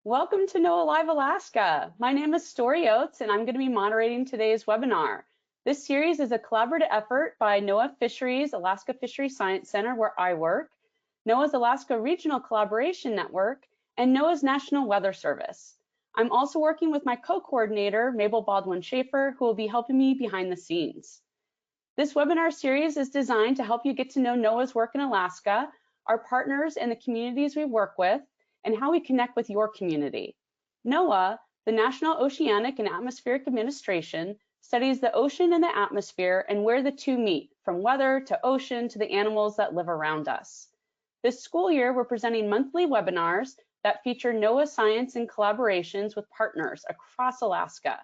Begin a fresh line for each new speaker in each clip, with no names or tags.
Welcome to NOAA Live Alaska. My name is Story Oates, and I'm going to be moderating today's webinar. This series is a collaborative effort by NOAA Fisheries, Alaska Fisheries Science Center, where I work, NOAA's Alaska Regional Collaboration Network, and NOAA's National Weather Service. I'm also working with my co-coordinator, Mabel Baldwin-Schaefer, who will be helping me behind the scenes. This webinar series is designed to help you get to know NOAA's work in Alaska, our partners, and the communities we work with, and how we connect with your community. NOAA, the National Oceanic and Atmospheric Administration, studies the ocean and the atmosphere and where the two meet, from weather to ocean to the animals that live around us. This school year, we're presenting monthly webinars that feature NOAA science and collaborations with partners across Alaska.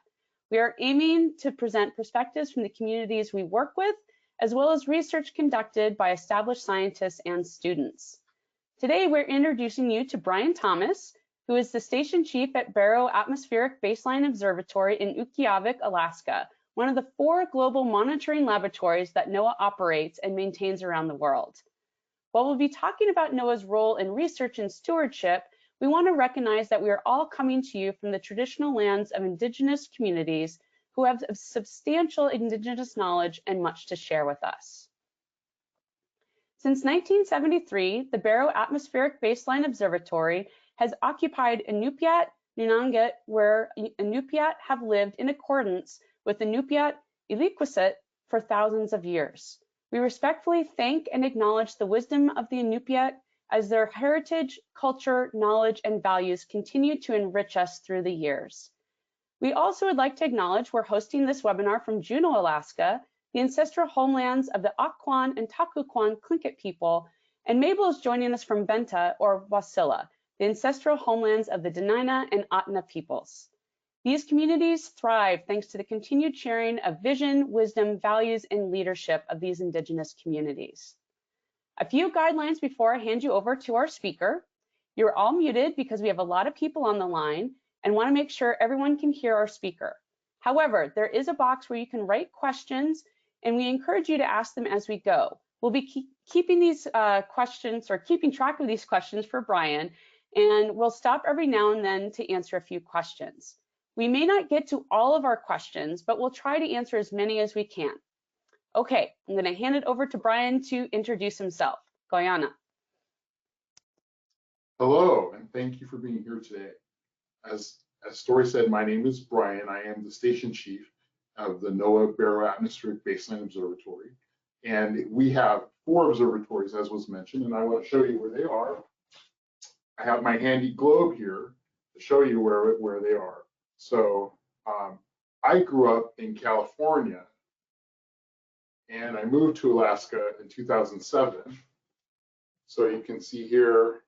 We are aiming to present perspectives from the communities we work with, as well as research conducted by established scientists and students. Today, we're introducing you to Brian Thomas, who is the station chief at Barrow Atmospheric Baseline Observatory in Utqiagvik, Alaska, one of the 4 global monitoring laboratories that NOAA operates and maintains around the world. While we'll be talking about NOAA's role in research and stewardship, we want to recognize that we are all coming to you from the traditional lands of Indigenous communities who have substantial Indigenous knowledge and much to share with us. Since 1973, the Barrow Atmospheric Baseline Observatory has occupied Inupiat, Nunangat, where Inupiat have lived in accordance with Inupiat Ilikwisut for thousands of years. We respectfully thank and acknowledge the wisdom of the Inupiat as their heritage, culture, knowledge, and values continue to enrich us through the years. We also would like to acknowledge we're hosting this webinar from Juneau, Alaska, the ancestral homelands of the Aquan and Takuquan Tlingit people, and Mabel is joining us from Benta or Wasilla, the ancestral homelands of the Dena'ina and Ahtna peoples. These communities thrive thanks to the continued sharing of vision, wisdom, values, and leadership of these Indigenous communities. A few guidelines before I hand you over to our speaker. You're all muted because we have a lot of people on the line and want to make sure everyone can hear our speaker. However, there is a box where you can write questions, and we encourage you to ask them as we go. We'll be keeping these questions or keeping track of these questions for Brian, and we'll stop every now and then to answer a few questions. We may not get to all of our questions, but we'll try to answer as many as we can. Okay, I'm going to hand it over to Brian to introduce himself. Guyana.
Hello, and thank you for being here today. As Story said, my name is Brian. I am the station chief of the NOAA Barrow Atmospheric Baseline Observatory. And we have 4 observatories, as was mentioned, and I want to show you where they are. I have my handy globe here to show you where they are. So I grew up in California, and I moved to Alaska in 2007. So you can see here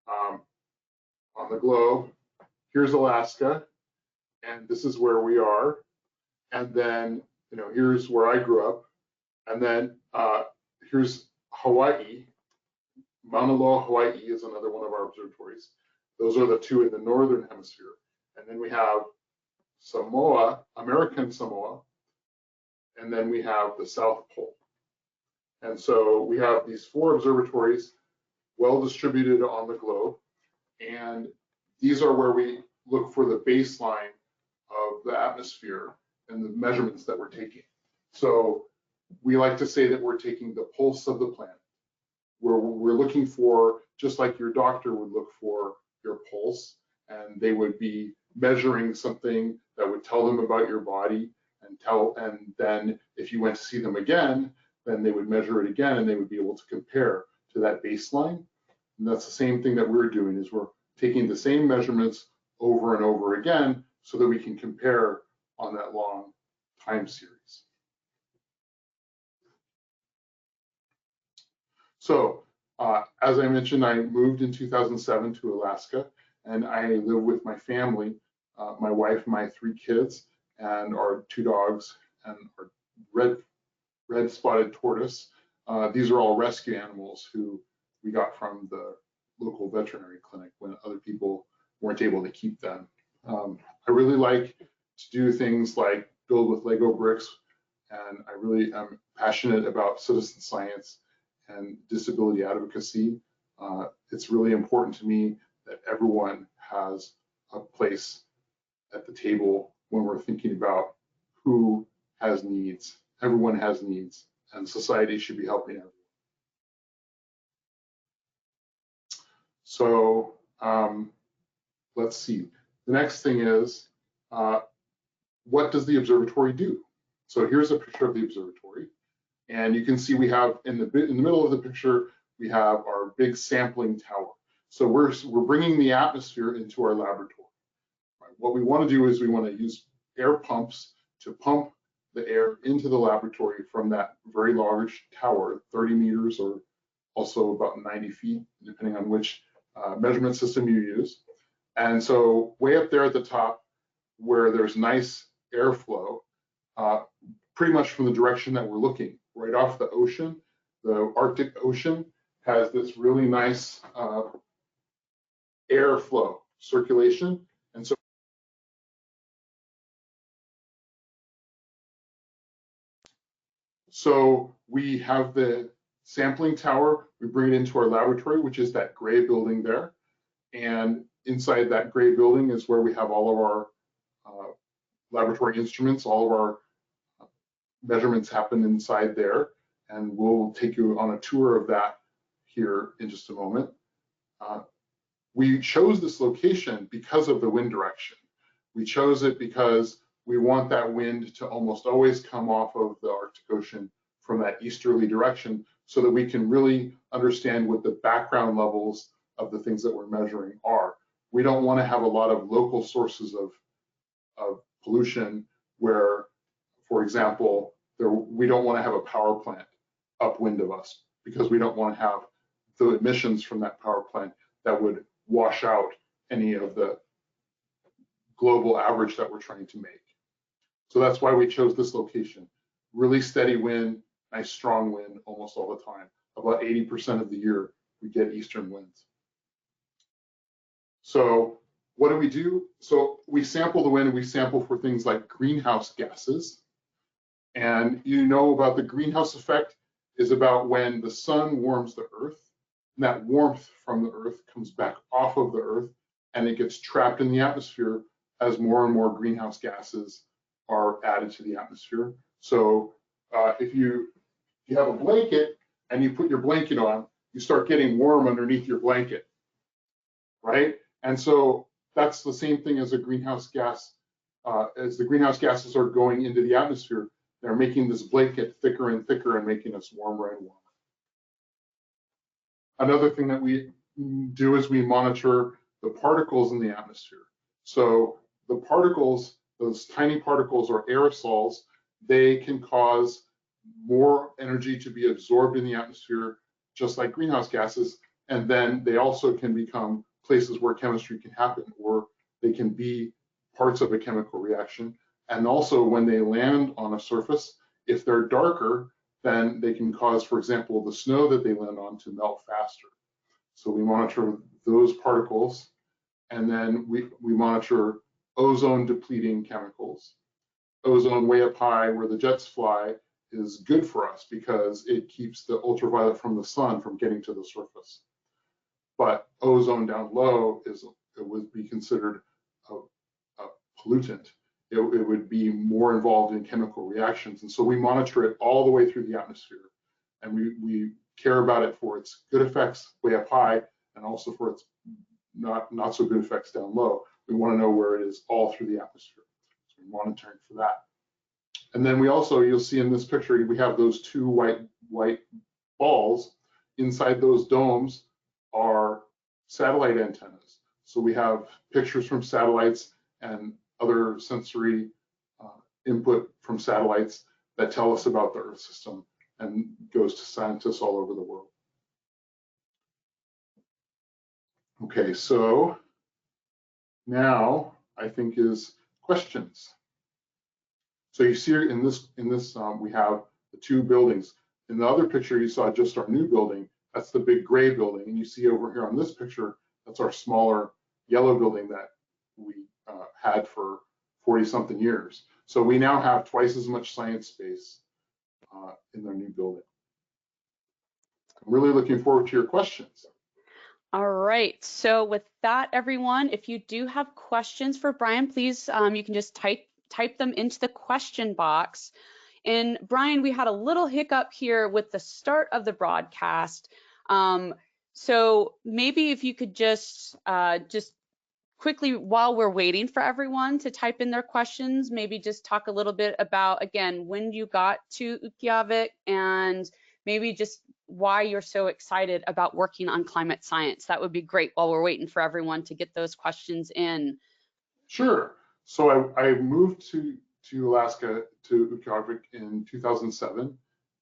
on the globe, here's Alaska, and this is where we are. And then, here's where I grew up. And then here's Hawaii. Mauna Loa, Hawaii is another one of our observatories. Those are the 2 in the northern hemisphere. And then we have Samoa, American Samoa, and then we have the South Pole. And so we have these 4 observatories well distributed on the globe. And these are where we look for the baseline of the atmosphere and the measurements that we're taking. So we like to say that we're taking the pulse of the planet, where we're looking for, just like your doctor would look for your pulse, and they would be measuring something that would tell them about your body, and then if you went to see them again, then they would measure it again, and they would be able to compare to that baseline. And that's the same thing that we're doing, is we're taking the same measurements over and over again so that we can compare on that long time series. So as I mentioned, I moved in 2007 to Alaska, and I live with my family, my wife, my 3 kids, and our 2 dogs, and our red spotted tortoise. These are all rescue animals who we got from the local veterinary clinic when other people weren't able to keep them. I really like to do things like build with Lego bricks, and I really am passionate about citizen science and disability advocacy. It's really important to me that everyone has a place at the table when we're thinking about who has needs. Everyone has needs, and society should be helping everyone. So let's see. The next thing is, what does the observatory do? So here's a picture of the observatory, and you can see we have in the middle of the picture we have our big sampling tower. So we're bringing the atmosphere into our laboratory. Right? What we want to do is we want to use air pumps to pump the air into the laboratory from that very large tower, 30 meters or also about 90 feet, depending on which measurement system you use. And so way up there at the top, where there's nice airflow, pretty much from the direction that we're looking, right off the ocean, the Arctic Ocean has this really nice airflow circulation. And so we have the sampling tower, we bring it into our laboratory, which is that gray building there. And inside that gray building is where we have all of our laboratory instruments, all of our measurements happen inside there. And we'll take you on a tour of that here in just a moment. We chose this location because of the wind direction. We chose it because we want that wind to almost always come off of the Arctic Ocean from that easterly direction so that we can really understand what the background levels of the things that we're measuring are. We don't want to have a lot of local sources of pollution where, for example, we don't want to have a power plant upwind of us because we don't want to have the emissions from that power plant that would wash out any of the global average that we're trying to make. So that's why we chose this location. Really steady wind, nice strong wind almost all the time. About 80% of the year, we get eastern winds. So what do we do? So we sample the wind and we sample for things like greenhouse gases. And you know about the greenhouse effect is about when the sun warms the earth, and that warmth from the earth comes back off of the earth and it gets trapped in the atmosphere as more and more greenhouse gases are added to the atmosphere. So if you have a blanket and you put your blanket on, you start getting warm underneath your blanket, right? And so that's the same thing as a greenhouse gas. As the greenhouse gases are going into the atmosphere, they're making this blanket thicker and thicker and making us warmer and warmer. Another thing that we do is we monitor the particles in the atmosphere. So the particles, those tiny particles or aerosols, they can cause more energy to be absorbed in the atmosphere, just like greenhouse gases. And then they also can become places where chemistry can happen, or they can be parts of a chemical reaction. And also when they land on a surface, if they're darker, then they can cause, for example, the snow that they land on to melt faster. So we monitor those particles, and then we monitor ozone depleting chemicals. Ozone way up high where the jets fly is good for us because it keeps the ultraviolet from the sun from getting to the surface. But ozone down low it would be considered a pollutant. It would be more involved in chemical reactions. And so we monitor it all the way through the atmosphere. And we care about it for its good effects way up high and also for its not so good effects down low. We want to know where it is all through the atmosphere. So we're monitoring for that. And then we also, you'll see in this picture, we have those two white balls. Inside those domes are satellite antennas. So we have pictures from satellites and other sensory input from satellites that tell us about the Earth system and goes to scientists all over the world. Okay, so now I think is questions. So you see in this we have the two buildings. In the other picture you saw just our new building. That's the big gray building, and you see over here on this picture that's our smaller yellow building that we had for 40-something years. So we now have twice as much science space in their new building. I'm really looking forward to your questions.
All right. So with that, everyone, if you do have questions for Brian, please, you can just type them into the question box. And Brian, we had a little hiccup here with the start of the broadcast. So maybe if you could just quickly, while we're waiting for everyone to type in their questions, maybe just talk a little bit about, again, when you got to Utqiagvik and maybe just why you're so excited about working on climate science. That would be great while we're waiting for everyone to get those questions in.
Sure. So I moved to Alaska, to Utqiagvik in 2007,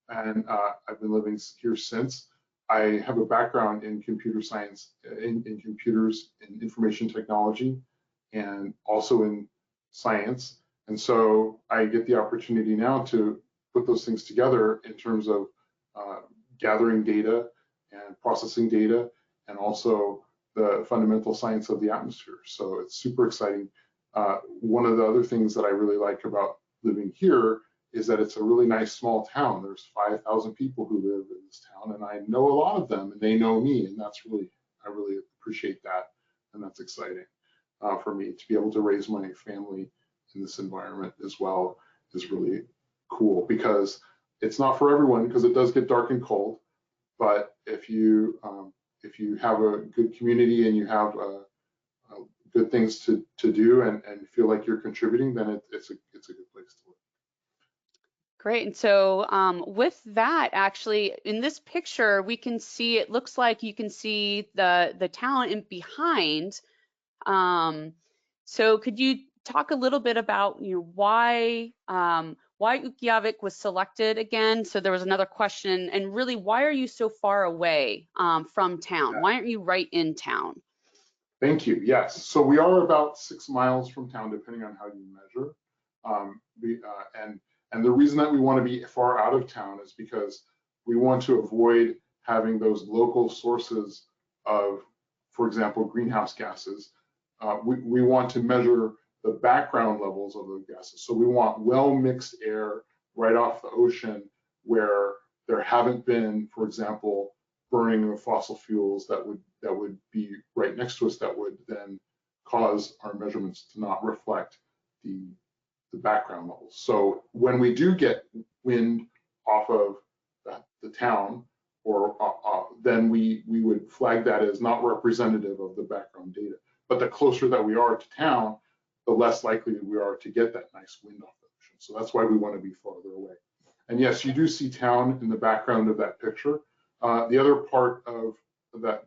and I've been living here since. I have a background in computer science, in computers, in information technology, and also in science. And so I get the opportunity now to put those things together in terms of gathering data and processing data, and also the fundamental science of the atmosphere. So it's super exciting. One of the other things that I really like about living here is that it's a really nice small town. There's 5,000 people who live in this town, and I know a lot of them, and they know me, and I really appreciate that, and that's exciting for me to be able to raise my family in this environment as well is really cool, because it's not for everyone, because it does get dark and cold, but if you have a good community and you have good things to do and feel like you're contributing, then it's a good place to live.
Great. And so with that, actually, in this picture, we can see, it looks like you can see the town in behind. So could you talk a little bit about, why Utqiagvik was selected again? So there was another question, and really, why are you so far away from town?
Yeah.
Why aren't you right in town?
Thank you. Yes. So we are about 6 miles from town, depending on how you measure. And the reason that we want to be far out of town is because we want to avoid having those local sources of, for example, greenhouse gases. We want to measure the background levels of those gases. So we want well-mixed air right off the ocean where there haven't been, for example, burning of fossil fuels that would be right next to us, that would then cause our measurements to not reflect the background levels. So when we do get wind off of the town, or then we would flag that as not representative of the background data. But the closer that we are to town, the less likely we are to get that nice wind off the ocean. So that's why we want to be farther away. And yes, you do see town in the background of that picture. The other part of that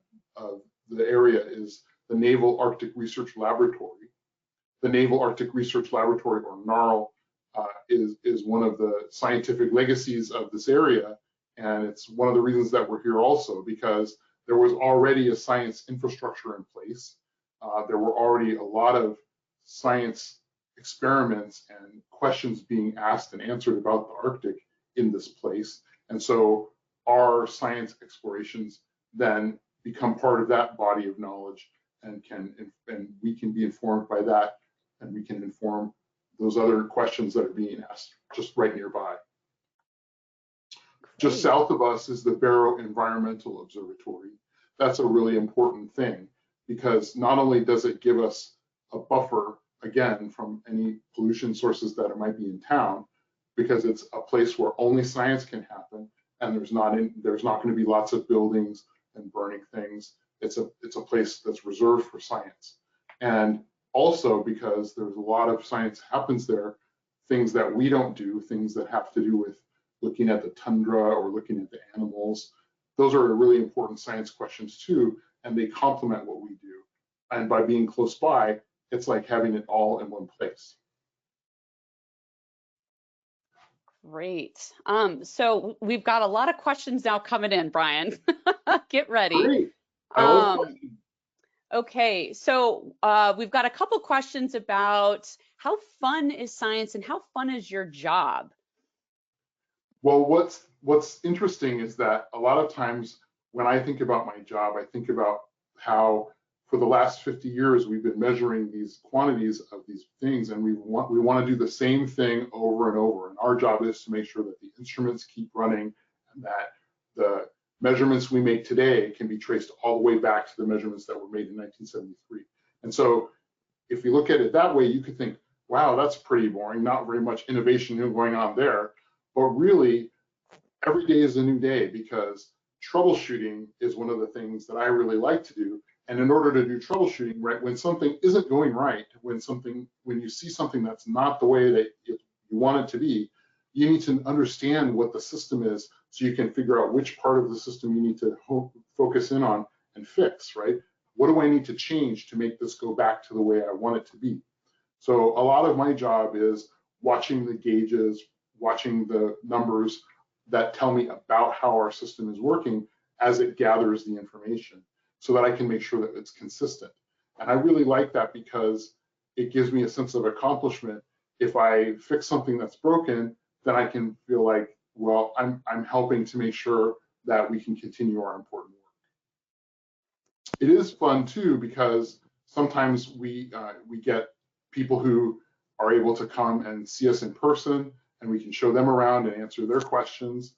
the area is the Naval Arctic Research Laboratory. The Naval Arctic Research Laboratory, or NARL, is one of the scientific legacies of this area, and it's one of the reasons that we're here also, because there was already a science infrastructure in place. There were already a lot of science experiments and questions being asked and answered about the Arctic in this place, and so our science explorations then become part of that body of knowledge, and we can be informed by that, and we can inform those other questions that are being asked just right nearby.
Great.
Just south of us is the Barrow Environmental Observatory. That's a really important thing, because not only does it give us a buffer, again, from any pollution sources that might be in town, because it's a place where only science can happen, and there's not going to be lots of buildings and burning things. It's a place that's reserved for science. And also because there's a lot of science happens there, things that we don't do, things that have to do with looking at the tundra or looking at the animals. Those are really important science questions too, and they complement what we do. And by being close by, it's like having it all in one place.
Great. So we've got a lot of questions now coming in, Brian. Get ready.
Great. I love questions.
Okay, so we've got a couple questions about how fun is science and how fun is your job?
Well, what's interesting is that a lot of times when I think about my job, I think about how for the last 50 years we've been measuring these quantities of these things, and we want to do the same thing over and over. And our job is to make sure that the instruments keep running, and that measurements we make today can be traced all the way back to the measurements that were made in 1973. And so if you look at it that way, you could think, wow, that's pretty boring, not very much innovation going on there. But really, every day is a new day, because troubleshooting is one of the things that I really like to do. And in order to do troubleshooting, right, when something isn't going right, when you see something that's not the way that you want it to be, you need to understand what the system is, so you can figure out which part of the system you need to focus in on and fix, right? What do I need to change to make this go back to the way I want it to be? So a lot of my job is watching the gauges, watching the numbers that tell me about how our system is working as it gathers the information, so that I can make sure that it's consistent. And I really like that, because it gives me a sense of accomplishment. If I fix something that's broken, then I can feel like, well, I'm helping to make sure that we can continue our important work. It is fun too, because sometimes we get people who are able to come and see us in person, and we can show them around and answer their questions.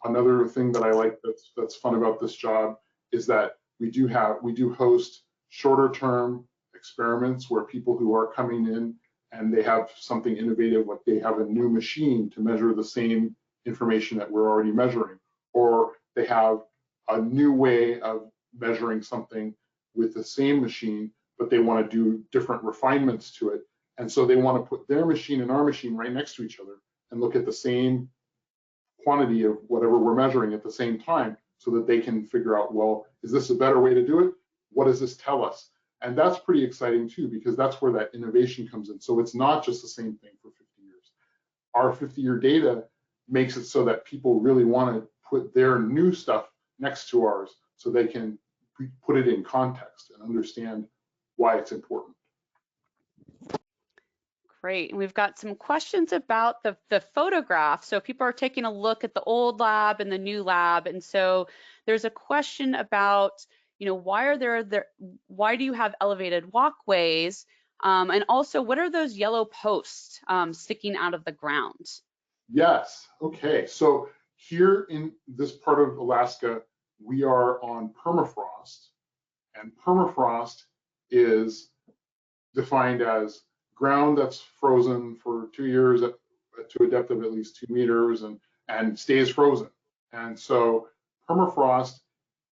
Another thing that I like that's fun about this job is that we do host shorter term experiments, where people who are coming in and they have something innovative, like they have a new machine to measure the same information that we're already measuring, or they have a new way of measuring something with the same machine, but they want to do different refinements to it. And so they want to put their machine and our machine right next to each other and look at the same quantity of whatever we're measuring at the same time, so that they can figure out, well, is this a better way to do it? What does this tell us? And that's pretty exciting too, because that's where that innovation comes in. So it's not just the same thing for 50 years. Our 50-year data makes it so that people really want to put their new stuff next to ours, so they can put it in context and understand why it's important.
Great. And we've got some questions about the photograph. So people are taking a look at the old lab and the new lab. And so there's a question about, why do you have elevated walkways? And also, what are those yellow posts sticking out of the ground?
Yes. Okay. So here in this part of Alaska, we are on permafrost, and permafrost is defined as ground that's frozen for 2 years to a depth of at least 2 meters and stays frozen. And so permafrost,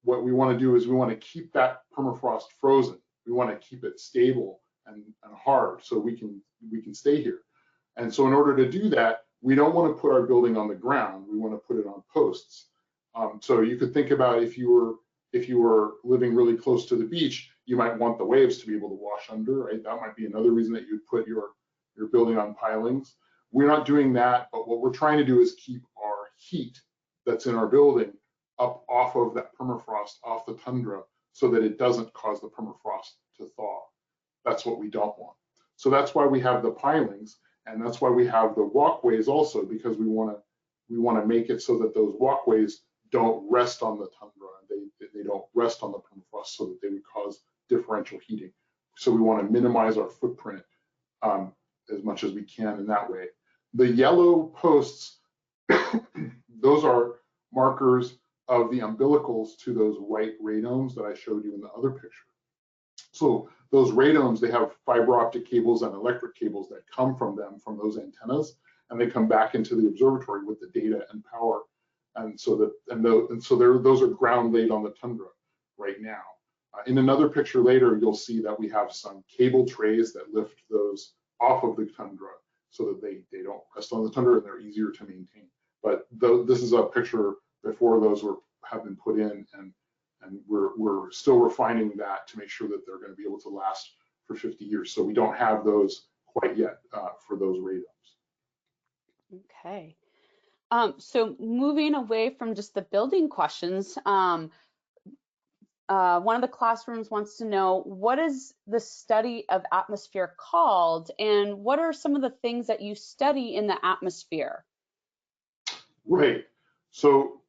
what we want to do is we want to keep that permafrost frozen. We want to keep it stable and hard, so we can stay here. And so in order to do that, we don't want to put our building on the ground. We want to put it on posts. So you could think about, if you were living really close to the beach, you might want the waves to be able to wash under, right? That might be another reason that you'd put your building on pilings. We're not doing that, but what we're trying to do is keep our heat that's in our building up off of that permafrost, off the tundra, so that it doesn't cause the permafrost to thaw. That's what we don't want. So that's why we have the pilings, and that's why we have the walkways also, because we want to make it so that those walkways don't rest on the tundra, and they don't rest on the permafrost, so that they would cause differential heating. So we want to minimize our footprint as much as we can in that way. The yellow posts, those are markers of the umbilicals to those white radomes that I showed you in the other picture. So those radomes, they have fiber optic cables and electric cables that come from them, from those antennas, and they come back into the observatory with the data and power. And so those are ground laid on the tundra right now. In another picture later, you'll see that we have some cable trays that lift those off of the tundra, so that they don't rest on the tundra and they're easier to maintain. But this is a picture before those have been put in, and we're still refining that to make sure that they're going to be able to last for 50 years. So we don't have those quite yet for those radomes.
Okay. So moving away from just the building questions, one of the classrooms wants to know, what is the study of atmosphere called, and what are some of the things that you study in the atmosphere?
Right. So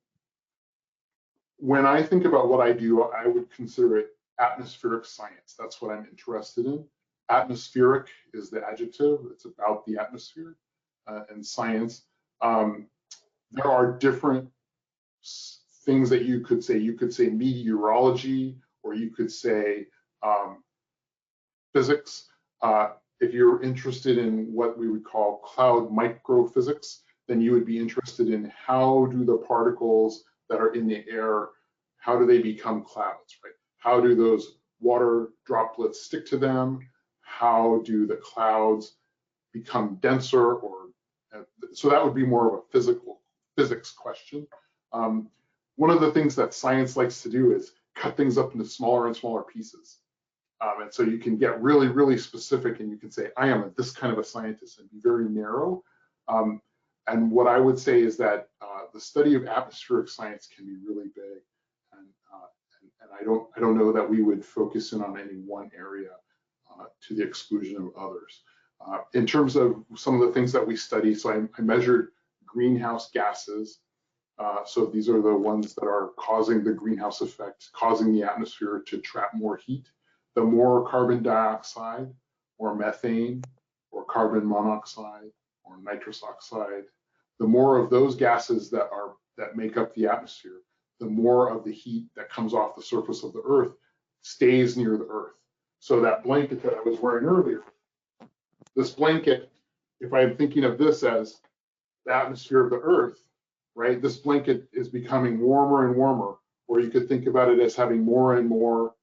when I think about what I do, I would consider it atmospheric science. That's what I'm interested in. Atmospheric is the adjective. It's about the atmosphere, and science. There are different things that you could say meteorology, or you could say physics. If you're interested in what we would call cloud microphysics, then you would be interested in how do the particles that are in the air, how do they become clouds, right? How do those water droplets stick to them? How do the clouds become denser? Or so that would be more of a physics question. One of the things that science likes to do is cut things up into smaller and smaller pieces. And so you can get really, really specific, and you can say, I am this kind of a scientist, and be very narrow. And what I would say is that the study of atmospheric science can be really big. And I don't know that we would focus in on any one area to the exclusion of others. In terms of some of the things that we study, so I measured greenhouse gases. So these are the ones that are causing the greenhouse effect, causing the atmosphere to trap more heat. The more carbon dioxide or methane or carbon monoxide or nitrous oxide, the more of those gases that make up the atmosphere, the more of the heat that comes off the surface of the Earth stays near the Earth. So that blanket that I was wearing earlier, this blanket, if I'm thinking of this as the atmosphere of the Earth, right, this blanket is becoming warmer and warmer, or you could think about it as having more and more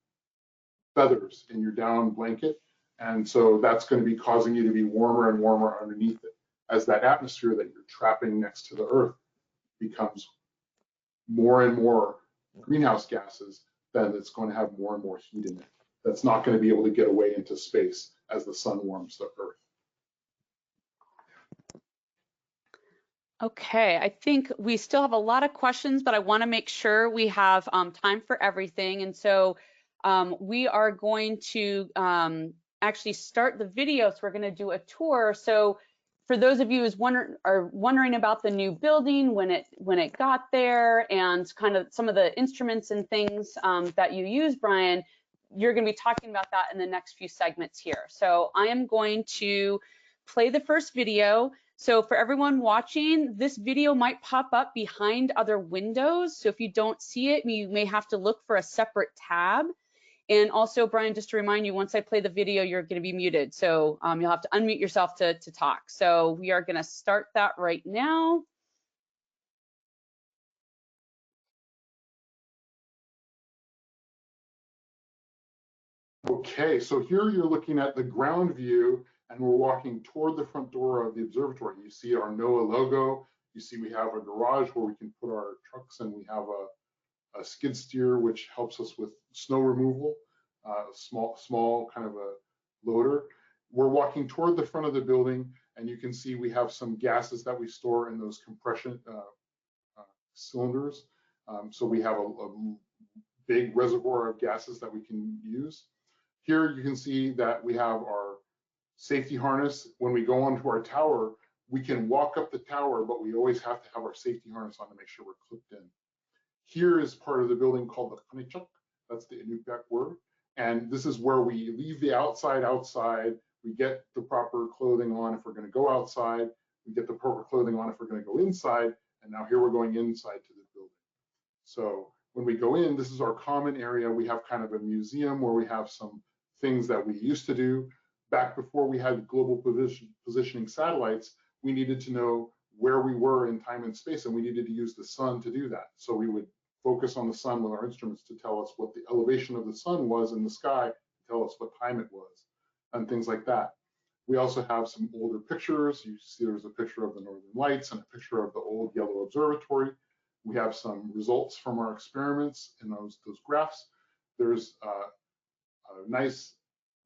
feathers in your down blanket. And so that's going to be causing you to be warmer and warmer underneath it. As that atmosphere that you're trapping next to the Earth becomes more and more greenhouse gases, then it's going to have more and more heat in it. That's not going to be able to get away into space as the sun warms the Earth.
Okay, I think we still have a lot of questions, but I want to make sure we have time for everything. And so we are going to actually start the video. So we're going to do a tour. So for those of you who are wondering about the new building, when it got there, and kind of some of the instruments and things that you use, Brian, you're going to be talking about that in the next few segments here. So I am going to play the first video. So for everyone watching, this video might pop up behind other windows. So if you don't see it, you may have to look for a separate tab. And also, Brian, just to remind you, once I play the video, you're going to be muted. So you'll have to unmute yourself to talk. So we are going to start that right now.
Okay, so here you're looking at the ground view, and we're walking toward the front door of the observatory. You see our NOAA logo. You see we have a garage where we can put our trucks, and we have a skid steer, which helps us with snow removal, small kind of a loader. We're walking toward the front of the building, and you can see we have some gases that we store in those compression cylinders. So we have a big reservoir of gases that we can use. Here you can see that we have our safety harness. When we go onto our tower, we can walk up the tower, but we always have to have our safety harness on to make sure we're clipped in. Here is part of the building called the Kanichuk. That's the Inupiaq word. And this is where we leave the outside. We get the proper clothing on if we're going to go outside. We get the proper clothing on if we're going to go inside. And now here we're going inside to the building. So when we go in, this is our common area. We have kind of a museum where we have some things that we used to do. Back before we had global positioning satellites, we needed to know where we were in time and space, and we needed to use the sun to do that. So we would focus on the sun with our instruments to tell us what the elevation of the sun was in the sky, to tell us what time it was, and things like that. We also have some older pictures. You see there's a picture of the Northern Lights and a picture of the old yellow observatory. We have some results from our experiments in those graphs. There's a nice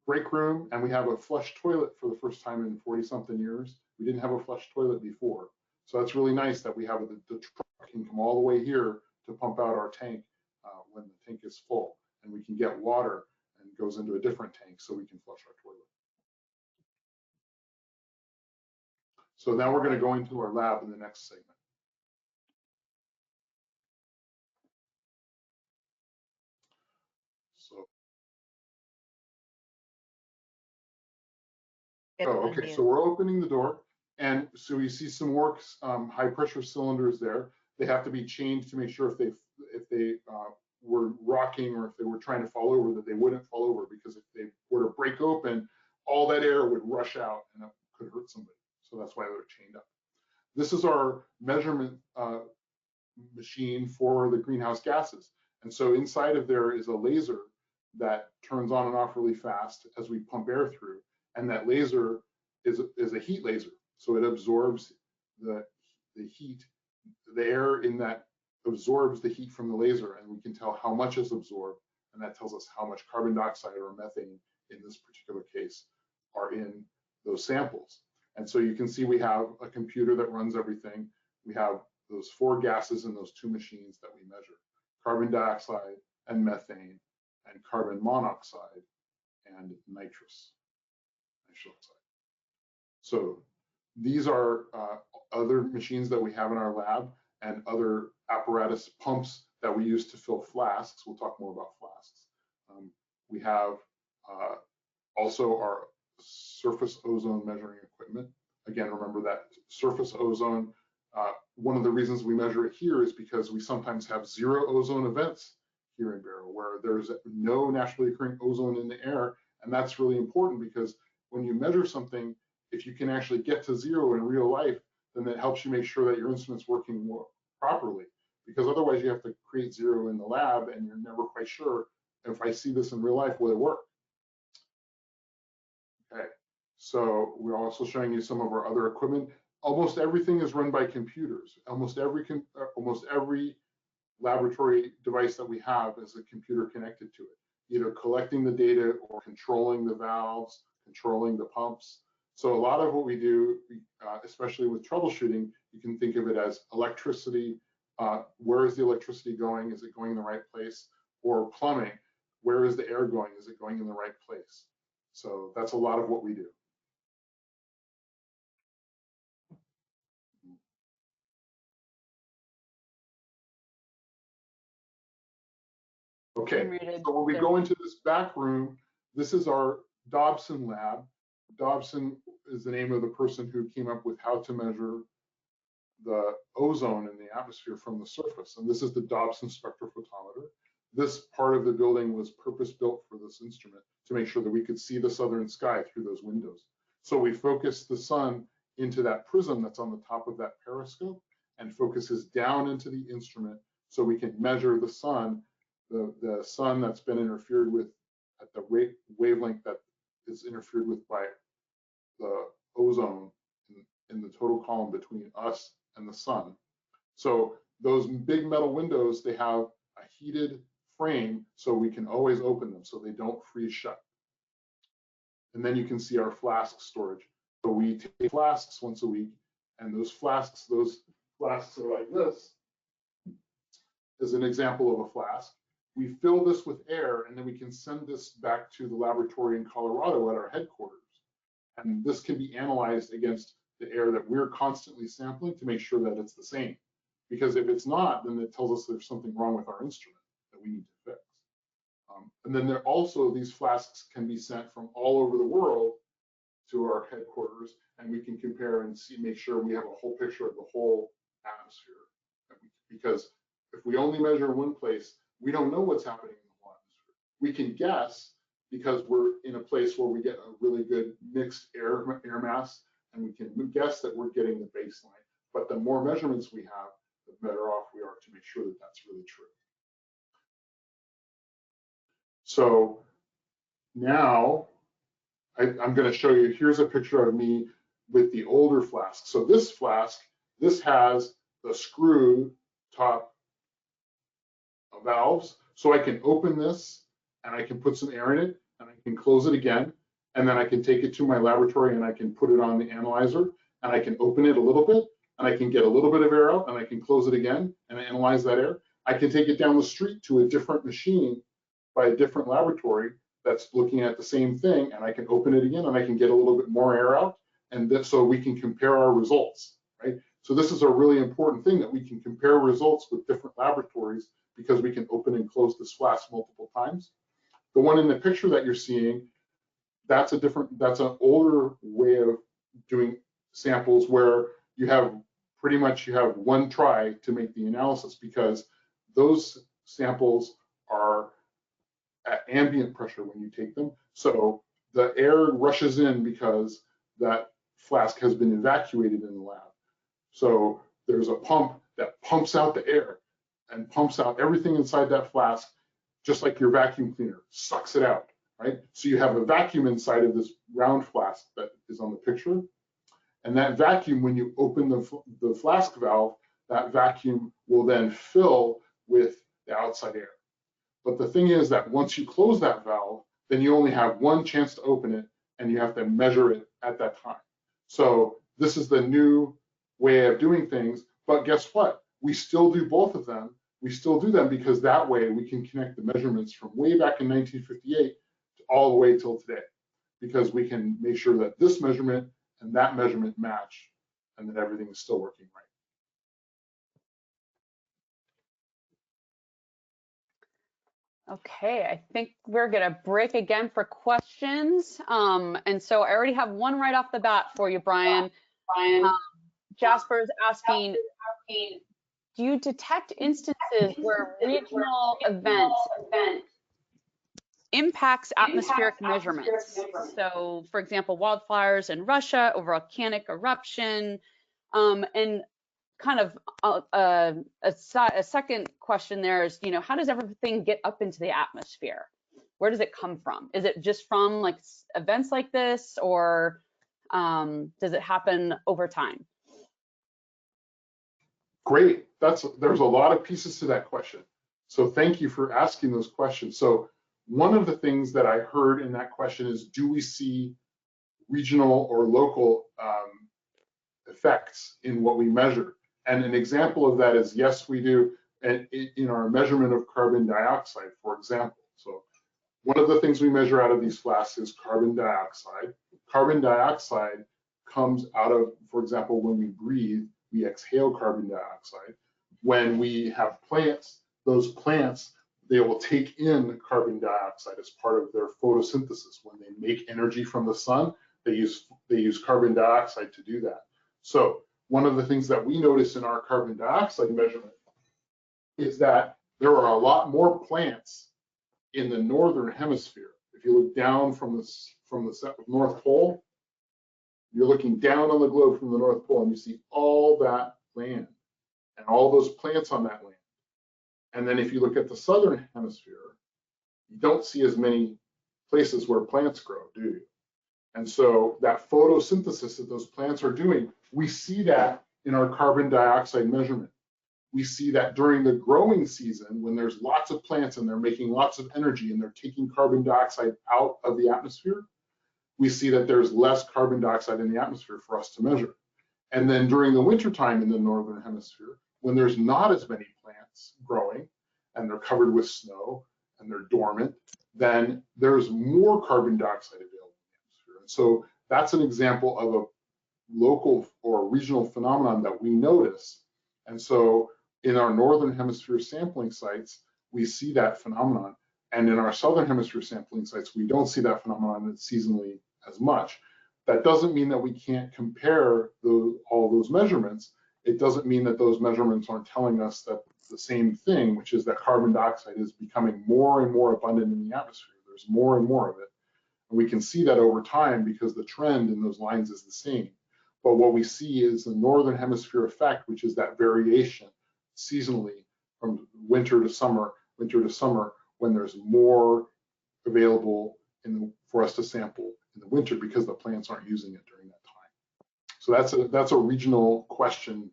break room, and we have a flush toilet for the first time in 40-something years. We didn't have a flush toilet before. So that's really nice that we have the truck can come all the way here to pump out our tank when the tank is full, and we can get water and it goes into a different tank so we can flush our toilet. So now we're going to go into our lab in the next segment. So, okay, so we're opening the door, and so you see some works, high pressure cylinders there. they have to be chained to make sure if they were rocking or if they were trying to fall over, that they wouldn't fall over, because if they were to break open, all that air would rush out and it could hurt somebody. So that's why they're chained up. This is our measurement machine for the greenhouse gases. And so inside of there is a laser that turns on and off really fast as we pump air through. And that laser is a heat laser. So it absorbs the heat, the air in that absorbs the heat from the laser, and we can tell how much is absorbed. And that tells us how much carbon dioxide or methane in this particular case are in those samples. And so you can see we have a computer that runs everything. We have those 4 gases in those 2 machines that we measure: carbon dioxide and methane and carbon monoxide and nitrous oxide. So these are other machines that we have in our lab and other apparatus pumps that we use to fill flasks. We'll talk more about flasks. We have also our surface ozone measuring equipment. Again, remember that surface ozone, one of the reasons we measure it here is because we sometimes have 0 ozone events here in Barrow, where there's no naturally occurring ozone in the air. And that's really important, because when you measure something, if you can actually get to 0 in real life, then that helps you make sure that your instrument's working more properly. Because otherwise you have to create 0 in the lab and you're never quite sure, if I see this in real life, will it work? Okay, so we're also showing you some of our other equipment. Almost everything is run by computers. Almost every laboratory device that we have is a computer connected to it, either collecting the data or controlling the valves, controlling the pumps. So a lot of what we do, especially with troubleshooting, you can think of it as electricity. Where is the electricity going? Is it going in the right place? Or plumbing, where is the air going? Is it going in the right place? So that's a lot of what we do. Okay, so when we go into this back room, this is our Dobson lab. Dobson is the name of the person who came up with how to measure the ozone in the atmosphere from the surface. And this is the Dobson spectrophotometer. This part of the building was purpose-built for this instrument to make sure that we could see the southern sky through those windows. So we focus the sun into that prism that's on the top of that periscope and focuses down into the instrument so we can measure the sun, the sun that's been interfered with at the wavelength that is interfered with by the ozone in the total column between us and the sun. So those big metal windows, they have a heated frame so we can always open them so they don't freeze shut. And then you can see our flask storage. So we take flasks once a week, and those flasks are like this. As an example of a flask. We fill this with air, and then we can send this back to the laboratory in Colorado at our headquarters. And this can be analyzed against the air that we're constantly sampling to make sure that it's the same. Because if it's not, then it tells us there's something wrong with our instrument that we need to fix. And then there also, these flasks can be sent from all over the world to our headquarters, and we can compare and see, make sure we have a whole picture of the whole atmosphere. Because if we only measure in one place, we don't know what's happening in the whole atmosphere. We can guess because we're in a place where we get a really good mixed air mass, and we can guess that we're getting the baseline. But the more measurements we have, the better off we are to make sure that that's really true. So now I'm going to show you, here's a picture of me with the older flask. So this flask, this has the screw top valves. So I can open this and I can put some air in it and I can close it again. And then I can take it to my laboratory and I can put it on the analyzer and I can open it a little bit and I can get a little bit of air out and I can close it again and analyze that air. I can take it down the street to a different machine by a different laboratory that's looking at the same thing, and I can open it again and I can get a little bit more air out, and that, so we can compare our results, right? So this is a really important thing, that we can compare results with different laboratories because we can open and close this flask multiple times. The one in the picture that you're seeing, that's an older way of doing samples where you have pretty much you have one try to make the analysis, because those samples are at ambient pressure when you take them. So the air rushes in because that flask has been evacuated in the lab. So there's a pump that pumps out the air and pumps out everything inside that flask, just like your vacuum cleaner sucks it out, right? So you have a vacuum inside of this round flask that is on the picture. And that vacuum, when you open the flask valve, that vacuum will then fill with the outside air. But the thing is that once you close that valve, then you only have one chance to open it, and you have to measure it at that time. So this is the new way of doing things, but guess what? We still do both of them. We still do them because that way we can connect the measurements from way back in 1958 all the way till today, because we can make sure that this measurement and that measurement match, and that everything is still working right.
Okay, I think we're gonna break again for questions. And so I already have one right off the bat for you, Brian. Jasper's asking, do you detect instances where regional events impacts atmospheric measurements? So, for example, wildfires in Russia or volcanic eruption, and kind of a second question there is, how does everything get up into the atmosphere? Where does it come from? Is it just from like events like this, or does it happen over time?
Great. There's a lot of pieces to that question. So thank you for asking those questions. So one of the things that I heard in that question is, do we see regional or local effects in what we measure? And an example of that is, yes, we do, and in our measurement of carbon dioxide, for example. So one of the things we measure out of these flasks is carbon dioxide. Carbon dioxide comes out of, for example, when we breathe, we exhale carbon dioxide. When we have plants, those plants, they will take in carbon dioxide as part of their photosynthesis. When they make energy from the sun, they use carbon dioxide to do that. So one of the things that we notice in our carbon dioxide measurement is that there are a lot more plants in the northern hemisphere. If you look down from the North Pole, you're looking down on the globe from the North Pole, and you see all that land and all those plants on that land. And then if you look at the southern hemisphere, you don't see as many places where plants grow, do you? And so that photosynthesis that those plants are doing, we see that in our carbon dioxide measurement. We see that during the growing season, when there's lots of plants and they're making lots of energy and they're taking carbon dioxide out of the atmosphere, we see that there's less carbon dioxide in the atmosphere for us to measure. And then during the wintertime in the northern hemisphere, when there's not as many plants growing and they're covered with snow and they're dormant, then there's more carbon dioxide available in the atmosphere. And so that's an example of a local or regional phenomenon that we notice. And so in our northern hemisphere sampling sites, we see that phenomenon. And in our southern hemisphere sampling sites, we don't see that phenomenon seasonally as much. That doesn't mean that we can't compare all those measurements. It doesn't mean that those measurements aren't telling us that the same thing, which is that carbon dioxide is becoming more and more abundant in the atmosphere. There's more and more of it. And we can see that over time because the trend in those lines is the same. But what we see is the northern hemisphere effect, which is that variation seasonally from winter to summer, when there's more available for us to sample in the winter because the plants aren't using it during that time. So that's a regional question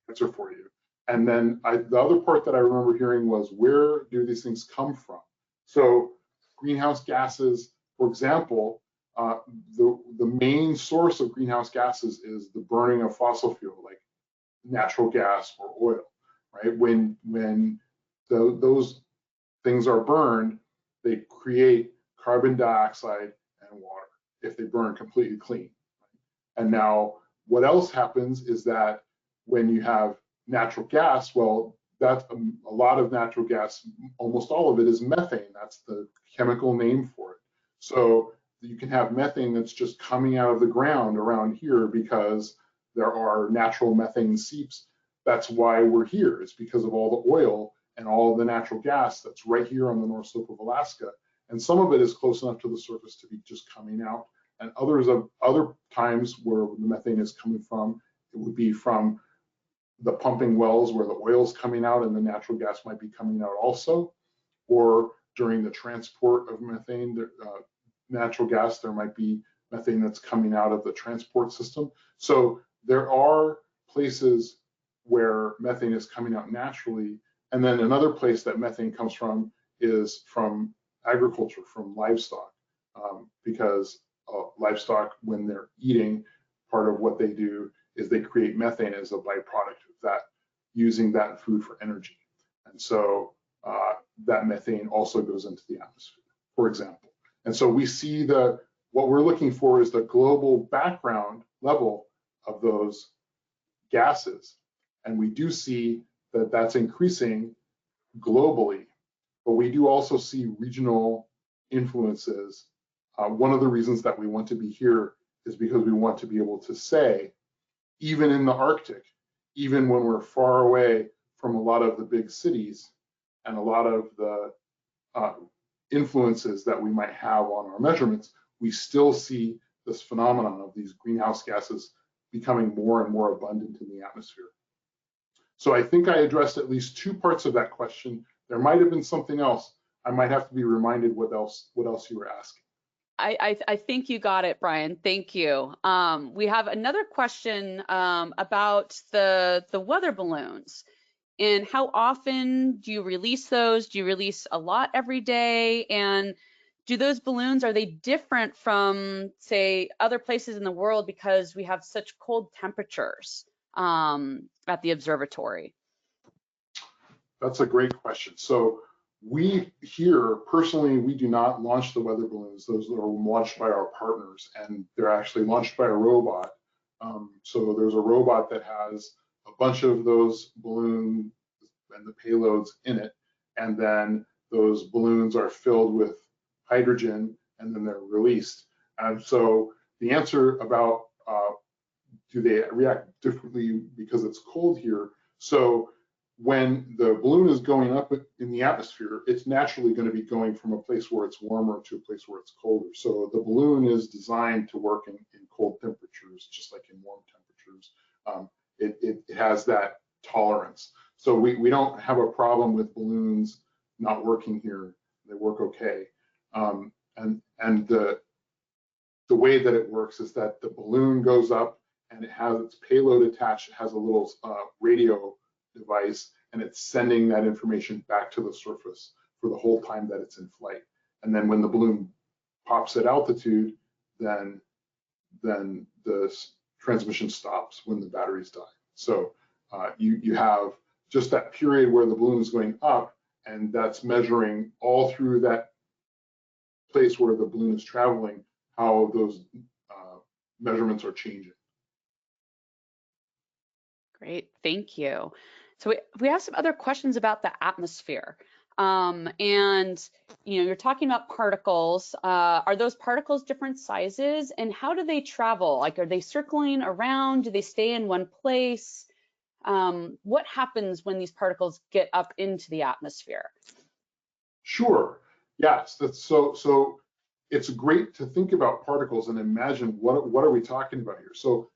answer for you. And then the other part that I remember hearing was, where do these things come from? So greenhouse gases, for example, the main source of greenhouse gases is the burning of fossil fuel, like natural gas or oil, right? When those things are burned, they create carbon dioxide and water if they burn completely clean. And now what else happens is that when you have natural gas, well, that's a lot of natural gas, almost all of it is methane. That's the chemical name for it. So you can have methane that's just coming out of the ground around here because there are natural methane seeps. That's why we're here. It's because of all the oil and all the natural gas that's right here on the North Slope of Alaska. And some of it is close enough to the surface to be just coming out. And other times where the methane is coming from, it would be from the pumping wells where the oil is coming out and the natural gas might be coming out also, or during the transport of methane, natural gas, there might be methane that's coming out of the transport system. So there are places where methane is coming out naturally. And then another place that methane comes from is from agriculture, from livestock, because livestock, when they're eating, part of what they do is they create methane as a byproduct of that, using that food for energy. And so that methane also goes into the atmosphere, for example. And so we see what we're looking for is the global background level of those gases. And we do see that that's increasing globally, but we do also see regional influences. One of the reasons that we want to be here is because we want to be able to say, even in the Arctic, even when we're far away from a lot of the big cities and a lot of the influences that we might have on our measurements, we still see this phenomenon of these greenhouse gases becoming more and more abundant in the atmosphere. So I think I addressed at least two parts of that question. There might have been something else. I might have to be reminded what else you were asking.
I think you got it, Brian. Thank you. We have another question about the weather balloons. And how often do you release those? Do you release a lot every day? And do those balloons, are they different from, say, other places in the world because we have such cold temperatures at the observatory?
That's a great question. So we here, personally, we do not launch the weather balloons. Those are launched by our partners, and they're actually launched by a robot. So there's a robot that has a bunch of those balloons and the payloads in it, and then those balloons are filled with hydrogen, and then they're released. And so the answer about do they react differently because it's cold here? So when the balloon is going up in the atmosphere, it's naturally going to be going from a place where it's warmer to a place where it's colder. So the balloon is designed to work in cold temperatures, just like in warm temperatures. It has that tolerance. So we don't have a problem with balloons not working here. They work okay. And the way that it works is that the balloon goes up and it has its payload attached. It has a little radio device, and it's sending that information back to the surface for the whole time that it's in flight. And then when the balloon pops at altitude, then the transmission stops when the batteries die. So you have just that period where the balloon is going up, and that's measuring all through that place where the balloon is traveling, how those measurements are changing.
Great, thank you. So we have some other questions about the atmosphere. And you're talking about particles. Are those particles different sizes, and how do they travel? Like, are they circling around? Do they stay in one place? What happens when these particles get up into the atmosphere?
Sure. Yes. That's so. It's great to think about particles and imagine what are we talking about here. So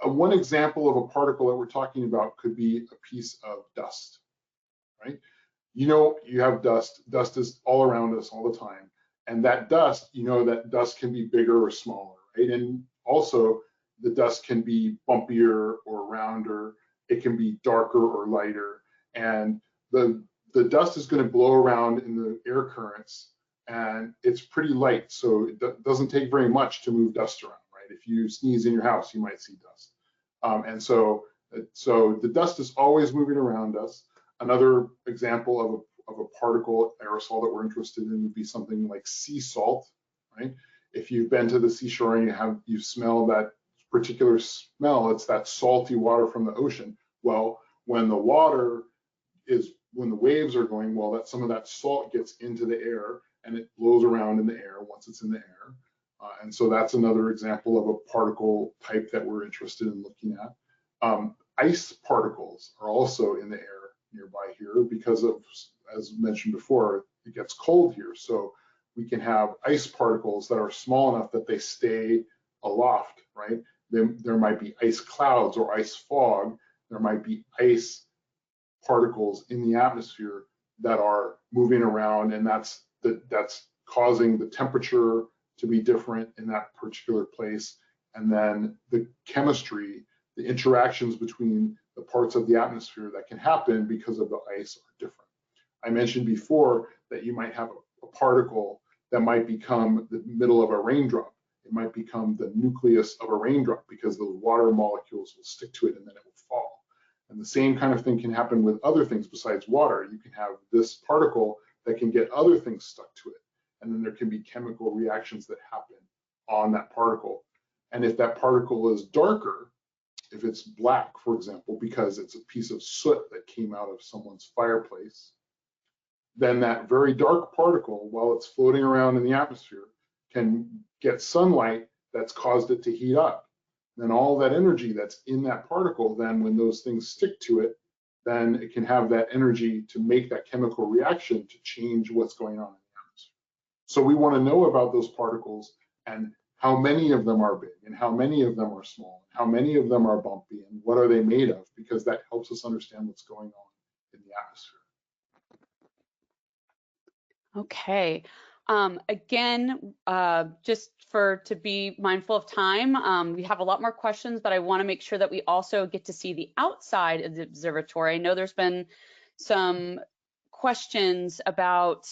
one example of a particle that we're talking about could be a piece of dust, right? You have dust. Dust is all around us all the time. And that dust, that dust can be bigger or smaller, right? And also the dust can be bumpier or rounder. It can be darker or lighter. And the dust is going to blow around in the air currents, and it's pretty light. So it doesn't take very much to move dust around, right? If you sneeze in your house, you might see dust. And so the dust is always moving around us. Another example of a particle aerosol that we're interested in would be something like sea salt, right? If you've been to the seashore and you smell that particular smell, it's that salty water from the ocean. Well, when the waves are going, well, some of that salt gets into the air and it blows around in the air. Once it's in the air, And so that's another example of a particle type that we're interested in looking at. Ice particles are also in the air nearby here because of, as mentioned before, it gets cold here. So we can have ice particles that are small enough that they stay aloft, right? There might be ice clouds or ice fog. There might be ice particles in the atmosphere that are moving around, and that's causing the temperature to be different in that particular place. And then the chemistry, the interactions between the parts of the atmosphere that can happen because of the ice are different. I mentioned before that you might have a particle that might become the middle of a raindrop. It might become the nucleus of a raindrop because the water molecules will stick to it and then it will fall. And the same kind of thing can happen with other things besides water. You can have this particle that can get other things stuck to it. And then there can be chemical reactions that happen on that particle. And if that particle is darker, if it's black, for example, because it's a piece of soot that came out of someone's fireplace, then that very dark particle, while it's floating around in the atmosphere, can get sunlight that's caused it to heat up. Then all that energy that's in that particle, then when those things stick to it, then it can have that energy to make that chemical reaction to change what's going on in the atmosphere. So we want to know about those particles and how many of them are big and how many of them are small, and how many of them are bumpy and what are they made of, because that helps us understand what's going on in the atmosphere.
Okay. Again, just to be mindful of time, we have a lot more questions, but I want to make sure that we also get to see the outside of the observatory. I know there's been some questions about,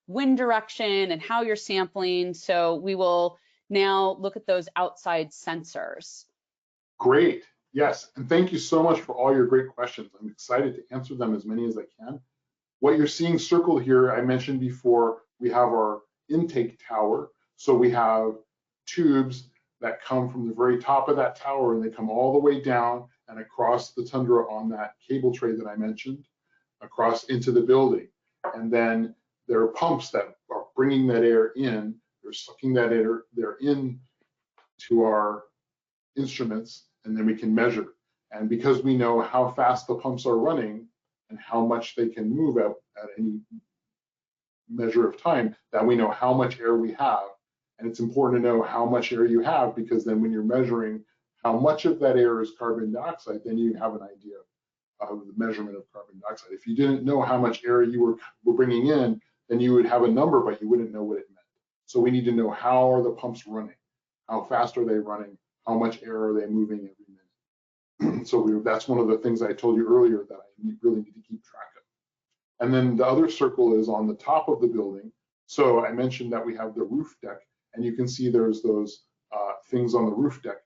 wind direction and how you're sampling. So we will now look at those outside sensors.
Great. Yes. And thank you so much for all your great questions. I'm excited to answer them as many as I can. What you're seeing circled here, I mentioned before, we have our intake tower. So we have tubes that come from the very top of that tower and they come all the way down and across the tundra on that cable tray that I mentioned, across into the building. And then there are pumps that are bringing that air in. They're sucking that air in to our instruments, and then we can measure. And because we know how fast the pumps are running and how much they can move at any measure of time, that we know how much air we have. And it's important to know how much air you have, because then when you're measuring how much of that air is carbon dioxide, then you have an idea of the measurement of carbon dioxide. If you didn't know how much air you were bringing in, then you would have a number, but you wouldn't know what it meant. So we need to know, how are the pumps running? How fast are they running? How much air are they moving every minute? So that's one of the things I told you earlier that I really need to keep track of. And then the other circle is on the top of the building. So I mentioned that we have the roof deck, and you can see there's those things on the roof deck.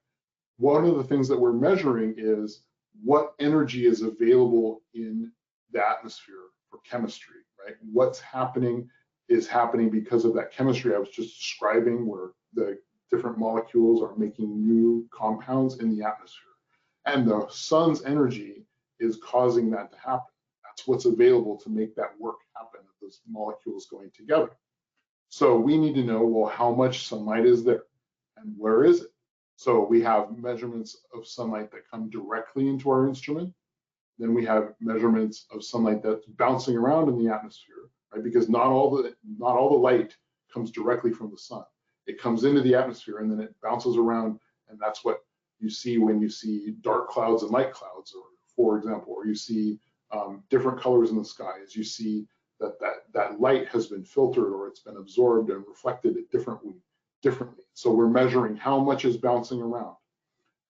One of the things that we're measuring is what energy is available in the atmosphere for chemistry, right? What's happening is happening because of that chemistry I was just describing, where the different molecules are making new compounds in the atmosphere. And the sun's energy is causing that to happen. That's what's available to make that work happen, those molecules going together. So we need to know, well, how much sunlight is there and where is it? So we have measurements of sunlight that come directly into our instrument. Then we have measurements of sunlight that's bouncing around in the atmosphere, right? Because not all the light comes directly from the sun. It comes into the atmosphere and then it bounces around, and that's what you see when you see dark clouds and light clouds, or for example, or you see different colors in the sky, as you see that light has been filtered or it's been absorbed and reflected differently. So we're measuring how much is bouncing around.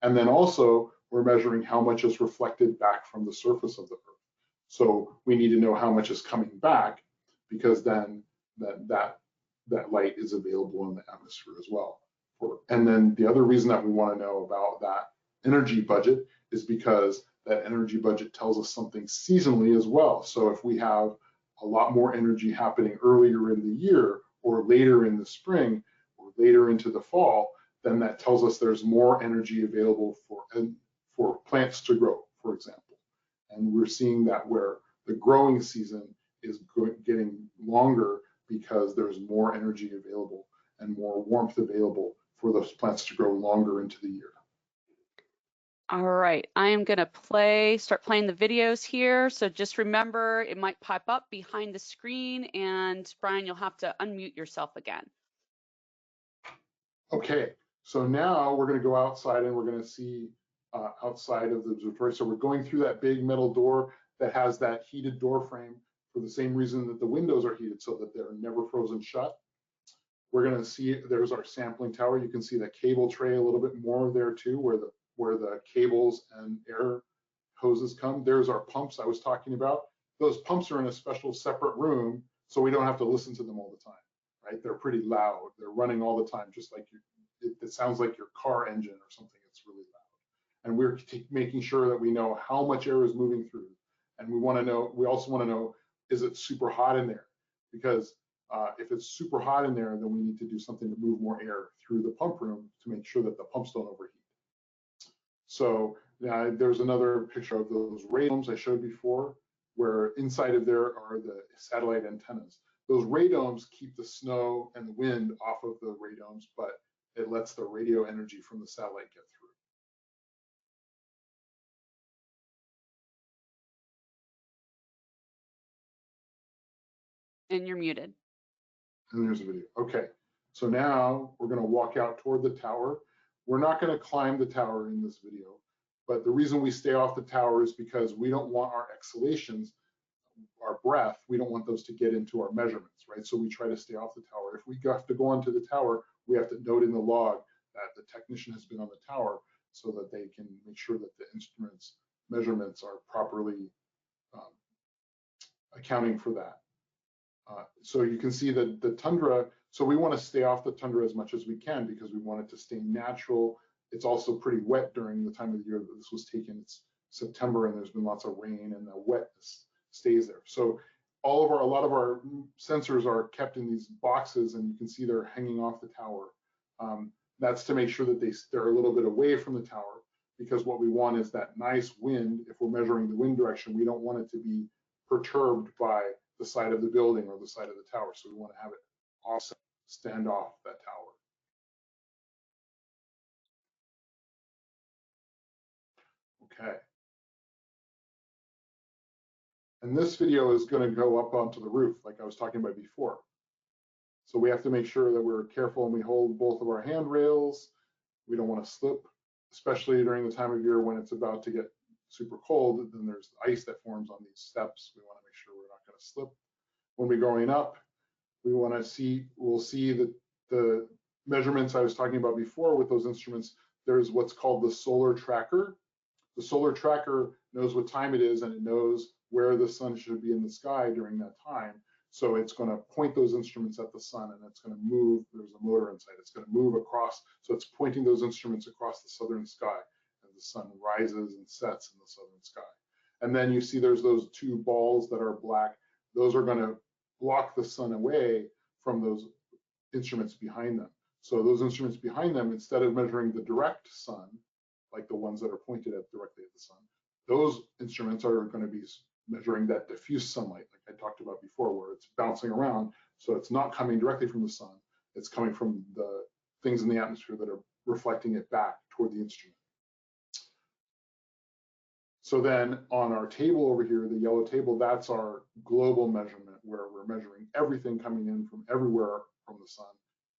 And then also we're measuring how much is reflected back from the surface of the Earth. So we need to know how much is coming back, because then that light is available in the atmosphere as well. And then the other reason that we want to know about that energy budget is because that energy budget tells us something seasonally as well. So if we have a lot more energy happening earlier in the year, or later in the spring, or later into the fall, then that tells us there's more energy available for plants to grow, for example. And we're seeing that where the growing season is getting longer because there's more energy available. and more warmth available for those plants to grow longer into the year.
All right, I am gonna start playing the videos here. So just remember, it might pop up behind the screen, and Brian, you'll have to unmute yourself again.
Okay, so now we're gonna go outside and we're gonna see outside of the observatory. So we're going through that big metal door that has that heated door frame for the same reason that the windows are heated, so that they're never frozen shut. We're gonna see, there's our sampling tower. You can see the cable tray a little bit more there too, where the cables and air hoses come. There's our pumps I was talking about. Those pumps are in a special separate room, so we don't have to listen to them all the time, right? They're pretty loud. They're running all the time, just like it sounds like your car engine or something. It's really loud. And we're making sure that we know how much air is moving through. And we also want to know, is it super hot in there? Because if it's super hot in there, then we need to do something to move more air through the pump room to make sure that the pumps don't overheat. So there's another picture of those radomes I showed before, where inside of there are the satellite antennas. Those radomes keep the snow and the wind off of the radomes, but it lets the radio energy from the satellite get through.
And you're muted.
And there's a video. Okay, so now we're going to walk out toward the tower. We're not going to climb the tower in this video, but the reason we stay off the tower is because we don't want our exhalations, our breath, we don't want those to get into our measurements, right? So we try to stay off the tower. If we have to go onto the tower, we have to note in the log that the technician has been on the tower so that they can make sure that the instruments measurements are properly accounting for that. So you can see that the tundra, so we want to stay off the tundra as much as we can because we want it to stay natural. It's also pretty wet during the time of the year that this was taken. It's September and there's been lots of rain and the wetness stays there. So a lot of our sensors are kept in these boxes and you can see they're hanging off the tower. That's to make sure that they're a little bit away from the tower, because what we want is that nice wind. If we're measuring the wind direction, we don't want it to be perturbed by the side of the building or the side of the tower. So we want to have it also stand off that tower. Okay. And this video is going to go up onto the roof, like I was talking about before. So we have to make sure that we're careful and we hold both of our handrails. We don't want to slip, especially during the time of year when it's about to get super cold. Then there's ice that forms on these steps. We want to make sure we're not going to slip. When we're going up, we'll see that the measurements I was talking about before with those instruments, there's what's called the solar tracker. The solar tracker knows what time it is and it knows where the sun should be in the sky during that time. So it's going to point those instruments at the sun and it's going to move. There's a motor inside. It's going to move across. So it's pointing those instruments across the southern sky as the sun rises and sets in the southern sky. And then you see there's those two balls that are black. Those are going to block the sun away from those instruments behind them. So those instruments behind them, instead of measuring the direct sun, like the ones that are pointed at directly at the sun, those instruments are going to be measuring that diffuse sunlight, like I talked about before, where it's bouncing around. So it's not coming directly from the sun. It's coming from the things in the atmosphere that are reflecting it back toward the instrument. So then on our table over here, the yellow table, that's our global measurement where we're measuring everything coming in from everywhere from the sun.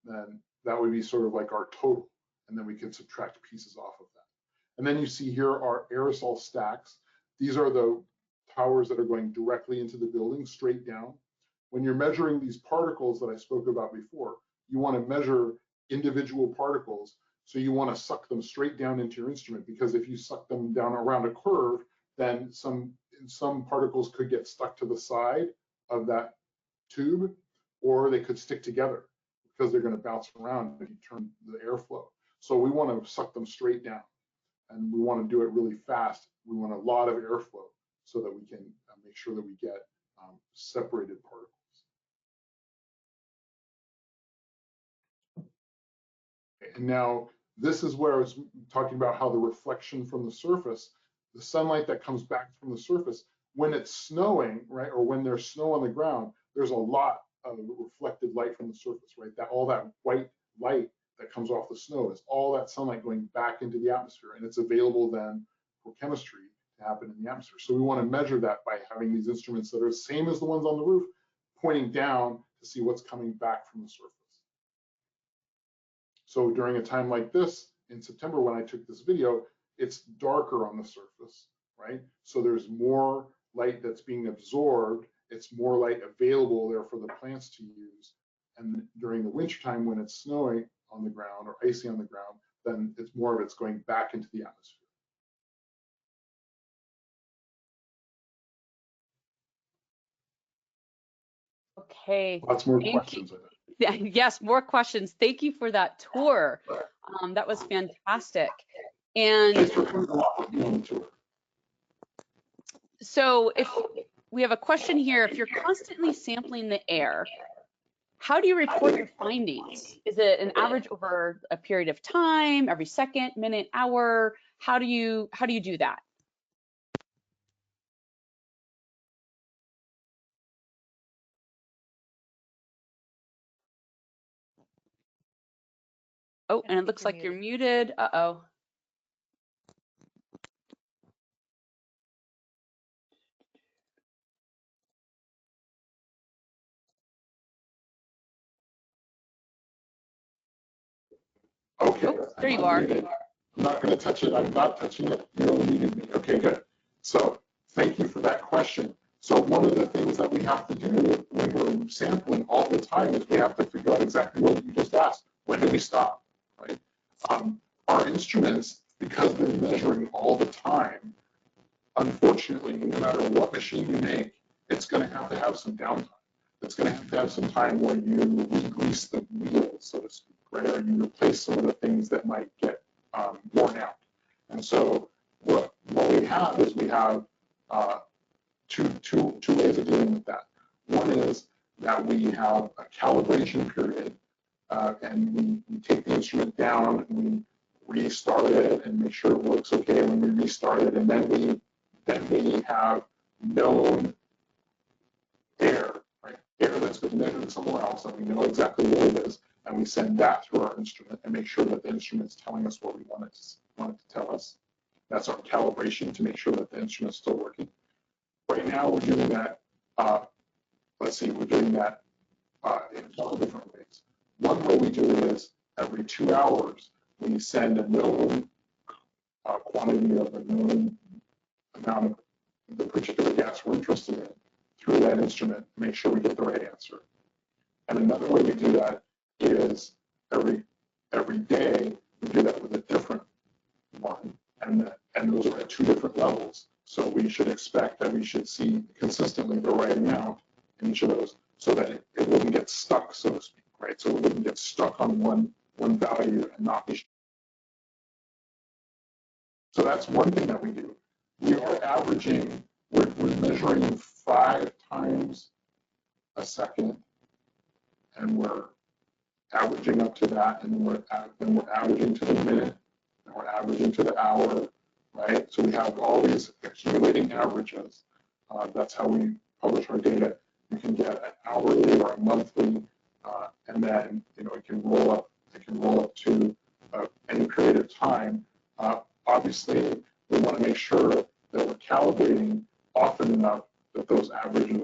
Then that would be sort of like our total. And then we can subtract pieces off of that. And then you see here our aerosol stacks. These are the towers that are going directly into the building, straight down. When you're measuring these particles that I spoke about before, you want to measure individual particles. So you want to suck them straight down into your instrument, because if you suck them down around a curve, then some particles could get stuck to the side of that tube, or they could stick together because they're going to bounce around if you turn the airflow. So we want to suck them straight down, and we want to do it really fast. We want a lot of airflow so that we can make sure that we get separated particles. And now this is where I was talking about how the reflection from the surface, the sunlight that comes back from the surface, when it's snowing, right, or when there's snow on the ground, there's a lot reflected light from the surface, right? That all that white light that comes off the snow is all that sunlight going back into the atmosphere, and it's available then for chemistry to happen in the atmosphere. So we want to measure that by having these instruments that are the same as the ones on the roof, pointing down to see what's coming back from the surface. So during a time like this, in September when I took this video, it's darker on the surface, right? So there's more light that's being absorbed. It's more light available there for the plants to use. And during the wintertime when it's snowing on the ground or icy on the ground, then it's more of it's going back into the atmosphere.
Okay.
Lots more questions.
Yes, more questions. Thank you for that tour. That was fantastic. And so if we have a question here, if you're constantly sampling the air, how do you report your findings? Is it an average over a period of time, every second, minute, hour? How do you do that? Oh, and it looks like you're muted. Uh-oh.
Okay.
Oh, there you are.
I'm not going to touch it. I'm not touching it. You don't need me. Okay, good. So thank you for that question. So one of the things that we have to do when we're sampling all the time is we have to figure out exactly what you just asked. When do we stop, right? Our instruments, because they're measuring all the time, unfortunately, no matter what machine you make, it's going to have some downtime. It's going to have some time where you re-grease the wheels, so to speak, right? Or you replace some of the things that might get worn out. And so what we have is we have two ways of dealing with that. One is that we have a calibration period, and we take the instrument down and we restart it and make sure it works okay when we restart it, and then we have known air, right? Air that's been measured somewhere else, and we know exactly what it is, and we send that through our instrument and make sure that the instrument's telling us what we want it to tell us. That's our calibration to make sure that the instrument's still working. Right now, we're doing that. We're doing that in a couple different ways. One way we do it is every 2 hours we send a known quantity of a known amount of the particular gas we're interested in through that instrument to make sure we get the right answer. And another way we do that is every day we do that with a different one, and those are at 2 different levels. So we should expect that we should see consistently the right amount in each of those, so that it wouldn't get stuck, so to speak, right? So it wouldn't get stuck on one value and not be. So that's one thing that we do. We are averaging, we're measuring 5 times a second, and we're averaging up to that, and we're averaging to the minute, and we're averaging to the hour, right? So we have all these accumulating averages. That's how we publish our data. You can get an hourly or a monthly, and then it can roll up. It can roll up to any period of time. Obviously, we want to make sure that we're calibrating often enough that those averages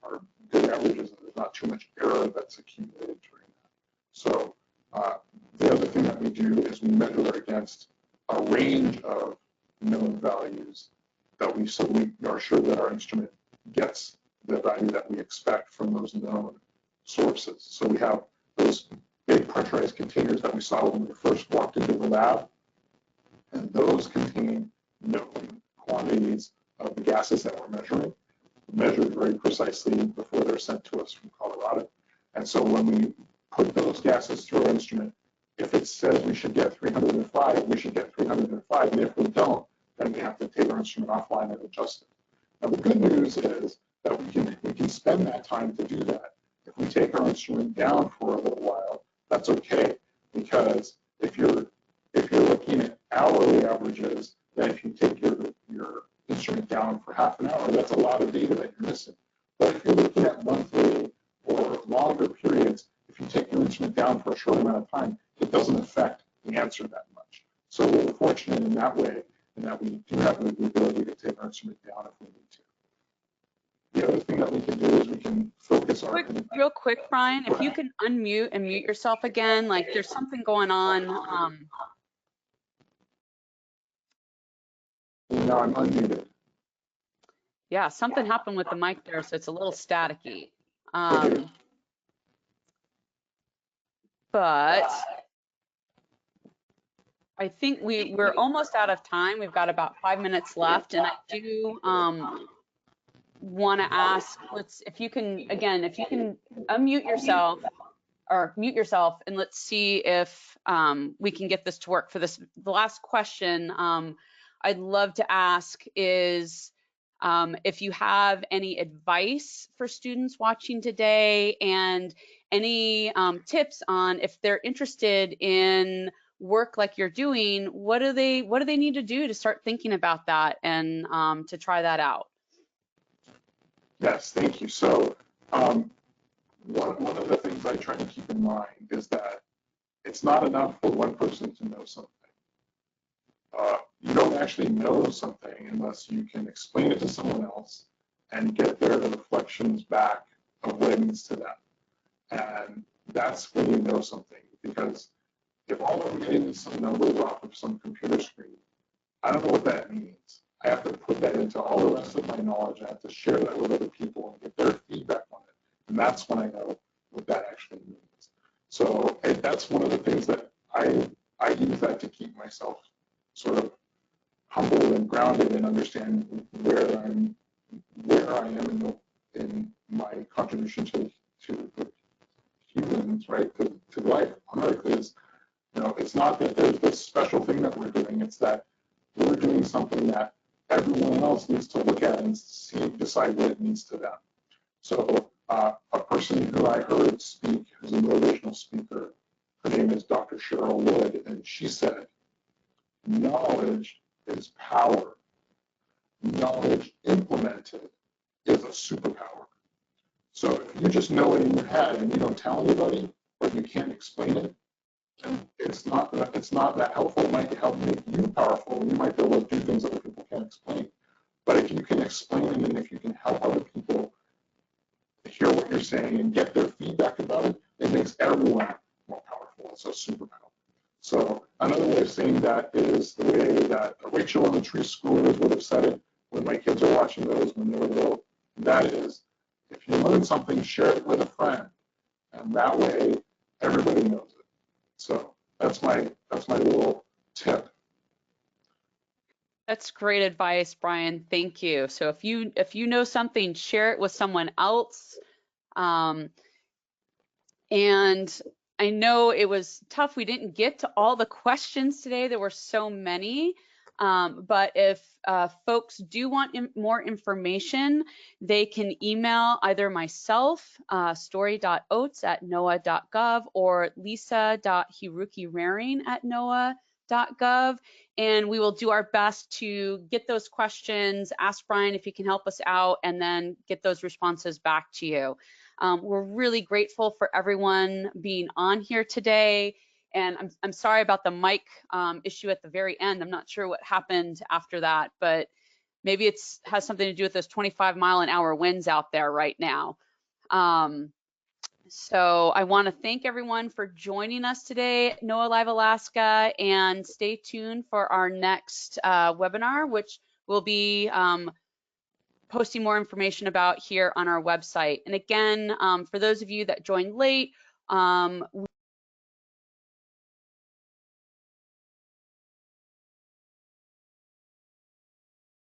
are good averages, and there's not too much error that's accumulated during that. So the other thing that we do is we measure against a range of known values that we are sure that our instrument gets the value that we expect from those known sources. So we have those big pressurized containers that we saw when we first walked into the lab, and those contain known quantities of the gases that we're measured very precisely before they're sent to us from Colorado. And so when we put those gases through our instrument, if it says we should get 305, we should get 305, and if we don't, then we have to take our instrument offline and adjust it. Now the good news is that we can spend that time to do that. If we take our instrument down for a little while, that's okay, because if you're looking at hourly averages, then if you take your instrument down for half an hour, that's a lot of data that you're missing. But if you're looking at monthly or longer periods, if you take your instrument down for a short amount of time, it doesn't affect the answer that much. So we're fortunate in that way, in that we do have the ability to take our instrument down if we need to. The other thing that we can do is we can focus our...
Real quick, Brian, if you can unmute and mute yourself again, like there's something going on.
Now I'm unmuted.
Yeah, something happened with the mic there, so it's a little staticky. But I think we're almost out of time. We've got about 5 minutes left, and I do want to ask, if you can unmute yourself or mute yourself, and let's see if we can get this to work for this. The last question I'd love to ask is if you have any advice for students watching today, and any tips on if they're interested in work like you're doing, what do they need to do to start thinking about that and to try that out?
Yes, thank you. So one of the things I try to keep in mind is that it's not enough for one person to know something. You don't actually know something unless you can explain it to someone else and get their reflections back of what it means to them. And that's when you know something, because if all I'm getting is some numbers off of some computer screen, I don't know what that means. I have to put that into all the rest of my knowledge. I have to share that with other people and get their feedback on it. And that's when I know what that actually means. So that's one of the things that I use that to keep myself sort of humble and grounded and understand where I am in my contribution to humans, right? To life on Earth is, it's not that there's this special thing that we're doing. It's that we're doing something that everyone else needs to look at and decide what it means to them. So a person who I heard speak, who's a motivational speaker, her name is Dr. Cheryl Wood, and she said, knowledge is power. Knowledge implemented is a superpower. So if you just know it in your head and you don't tell anybody, or you can't explain it, it's not that helpful. It might help make you powerful. You might be able to do things other people can't explain. But if you can explain it, and if you can help other people hear what you're saying and get their feedback about it, it makes everyone more powerful. It's a superpower. So another way of saying that is the way that Rachel Elementary Schoolers would have said it when my kids are watching those when they were little. That is, if you learn something, share it with a friend, and that way everybody knows it. So that's my little tip.
That's great advice, Brian. Thank you. So if you know something, share it with someone else. And I know it was tough. We didn't get to all the questions today. There were so many. But if folks do want more information, they can email either myself, story.oates@noaa.gov, or lisa.hiruki-raring@noaa.gov, and we will do our best to get those questions, ask Brian if he can help us out, and then get those responses back to you. We're really grateful for everyone being on here today. And I'm sorry about the mic issue at the very end. I'm not sure what happened after that, but maybe it has something to do with those 25-mile-an-hour winds out there right now. So I want to thank everyone for joining us today at NOAA Live Alaska, and stay tuned for our next webinar, which will be posting more information about here on our website. And again, for those of you that joined late,